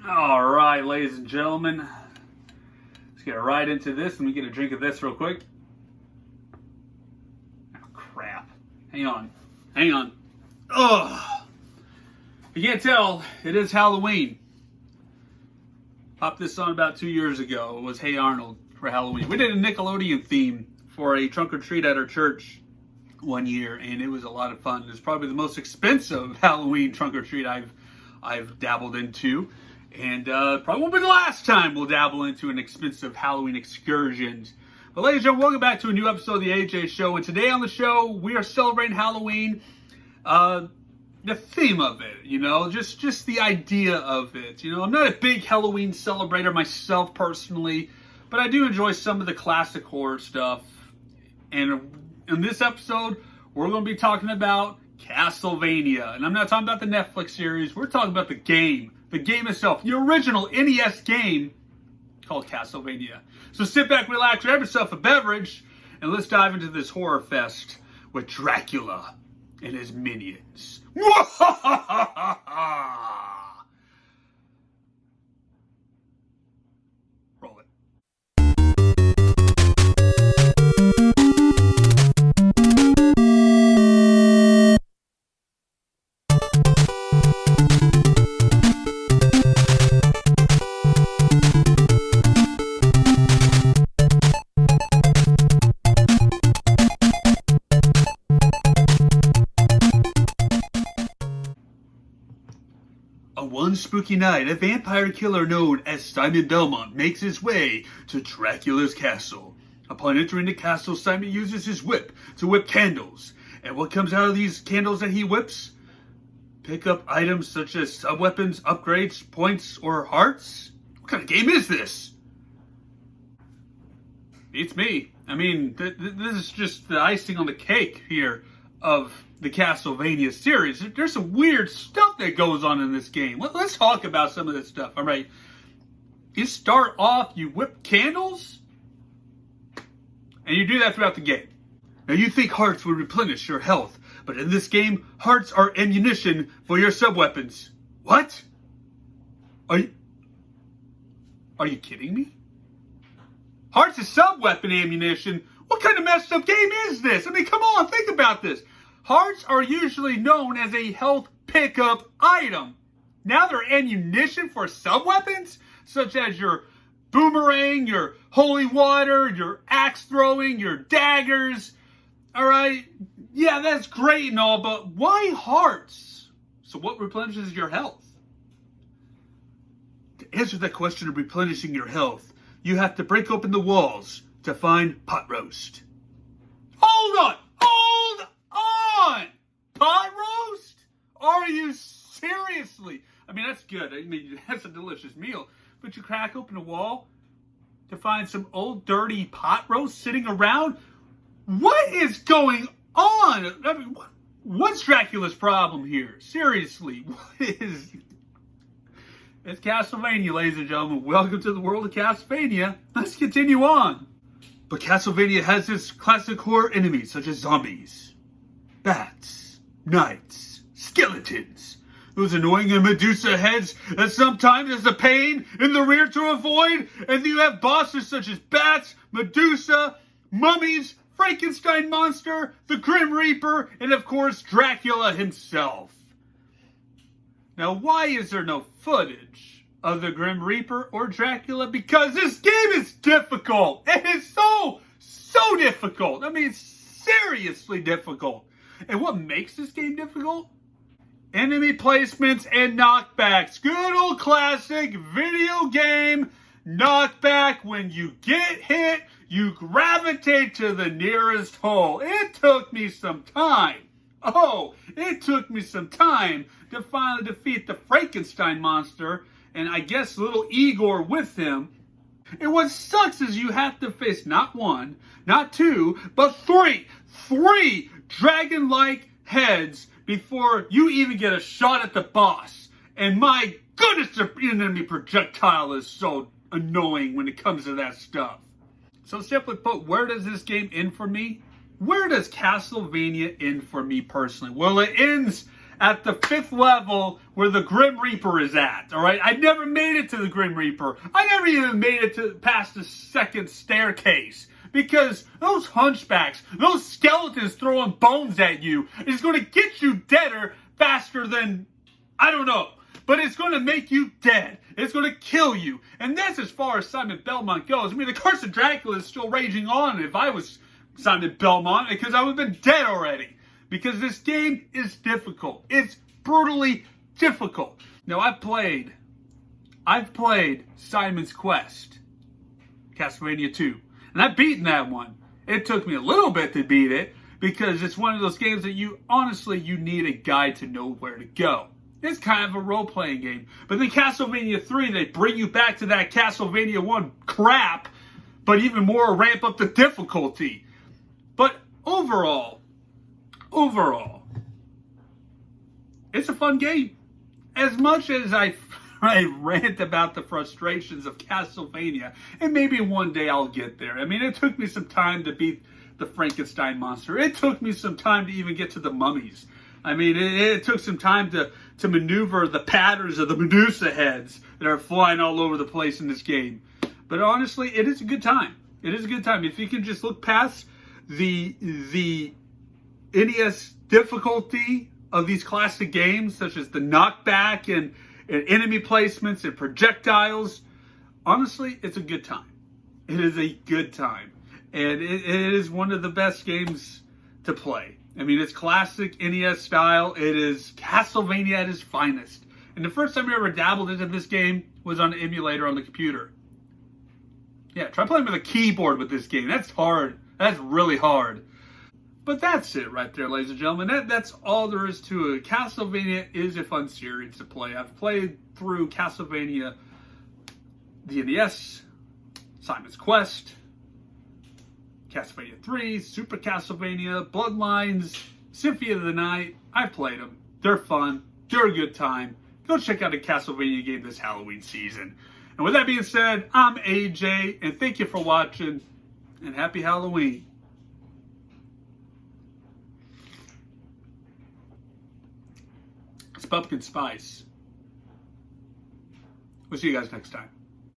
All right, ladies and gentlemen, let's get right into this. Let me get a drink of this real quick. Oh, crap. Hang on. Ugh. If you can't tell, it is Halloween. Popped this on about 2 years ago. It was Hey Arnold for Halloween. We did a Nickelodeon theme for a trunk or treat at our church one year, and it was a lot of fun. It was probably the most expensive Halloween trunk or treat I've dabbled into. And probably won't be the last time we'll dabble into an expensive Halloween excursion. But ladies and gentlemen, welcome back to a new episode of the AJ Show. And today on the show, we are celebrating Halloween. The theme of it, just the idea of it. I'm not a big Halloween celebrator myself personally, but I do enjoy some of the classic horror stuff. And in this episode, we're going to be talking about Castlevania. And I'm not talking about the Netflix series. We're talking about the game. The game itself, the original NES game called Castlevania. So sit back, relax, grab yourself a beverage, and let's dive into this horror fest with Dracula and his minions. Roll it. One spooky night, a vampire killer known as Simon Belmont makes his way to Dracula's castle. Upon entering the castle, Simon uses his whip to whip candles. And what comes out of these candles that he whips? Pick up items such as sub-weapons, upgrades, points, or hearts? What kind of game is this? It's me. I mean, this is just the icing on the cake here of the Castlevania series. There's some weird stuff that goes on in this game. Let's talk about some of this stuff. All right. You start off, you whip candles, and you do that throughout the game. Now, you think hearts would replenish your health, but in this game, hearts are ammunition for your sub-weapons. What? Are you kidding me? Hearts is sub-weapon ammunition? What kind of messed up game is this? I mean, come on, think about this. Hearts are usually known as a health pickup item. Now they're ammunition for sub-weapons, such as your boomerang, your holy water, your axe throwing, your daggers. All right, yeah, that's great and all, but why hearts? So what replenishes your health? To answer that question of replenishing your health, you have to break open the walls to find pot roast. Hold on! Pot roast? Are you seriously? I mean, that's good. I mean, that's a delicious meal. But you crack open a wall to find some old dirty pot roast sitting around? What is going on? I mean, what's Dracula's problem here? Seriously, what is... It's Castlevania, ladies and gentlemen. Welcome to the world of Castlevania. Let's continue on. But Castlevania has its classic horror enemies such as zombies, bats, knights, skeletons, those annoying Medusa heads that sometimes is a pain in the rear to avoid, and then you have bosses such as bats, Medusa, mummies, Frankenstein monster, the Grim Reaper, and of course Dracula himself. Now, why is there no footage of the Grim Reaper or Dracula? Because this game is difficult. It is so difficult. I mean, seriously difficult. And what makes this game difficult? Enemy placements and knockbacks. Good old classic video game knockback. When you get hit, you gravitate to the nearest hole. It took me some time. It took me some time to finally defeat the Frankenstein monster, and I guess little Igor with him. And what sucks is you have to face not one, not two, but three dragon-like heads before you even get a shot at the boss. And my goodness, the enemy projectile is so annoying when it comes to that stuff. So simply put, where does this game end for me? Where does Castlevania end for me personally? Well, it ends at the 5th level where the Grim Reaper is at, all right? I never made it to the Grim Reaper. I never even made it to past the 2nd staircase. Because those hunchbacks, those skeletons throwing bones at you is going to get you deader faster than, I don't know. But it's going to make you dead. It's going to kill you. And that's as far as Simon Belmont goes. I mean, the Curse of Dracula is still raging on if I was Simon Belmont, because I would have been dead already. Because this game is difficult. It's brutally difficult. Now, I've played Simon's Quest, Castlevania 2. And I've beaten that one. It took me a little bit to beat it because it's one of those games that you need a guide to know where to go. It's kind of a role-playing game. But then Castlevania 3, they bring you back to that Castlevania 1 crap, but even more ramp up the difficulty. But overall, it's a fun game. As much as I rant about the frustrations of Castlevania, and maybe one day I'll get there. I mean, it took me some time to beat the Frankenstein monster. It took me some time to even get to the mummies. I mean, it took some time to maneuver the patterns of the Medusa heads that are flying all over the place in this game. But honestly, it is a good time. It is a good time. If you can just look past the NES difficulty of these classic games, such as the knockback and enemy placements and projectiles, honestly, it's a good time. It is a good time. And it is one of the best games to play. I mean, it's classic NES style. It is Castlevania at its finest. And the first time I ever dabbled into this game was on an emulator on the computer. Yeah, try playing with a keyboard with this game. That's hard. That's really hard. But that's it right there, ladies and gentlemen. That's all there is to it. Castlevania is a fun series to play. I've played through Castlevania, the NES, Simon's Quest, Castlevania 3, Super Castlevania, Bloodlines, Symphony of the Night. I've played them. They're fun. They're a good time. Go check out a Castlevania game this Halloween season. And with that being said, I'm AJ, and thank you for watching, and happy Halloween. It's pumpkin spice. We'll see you guys next time.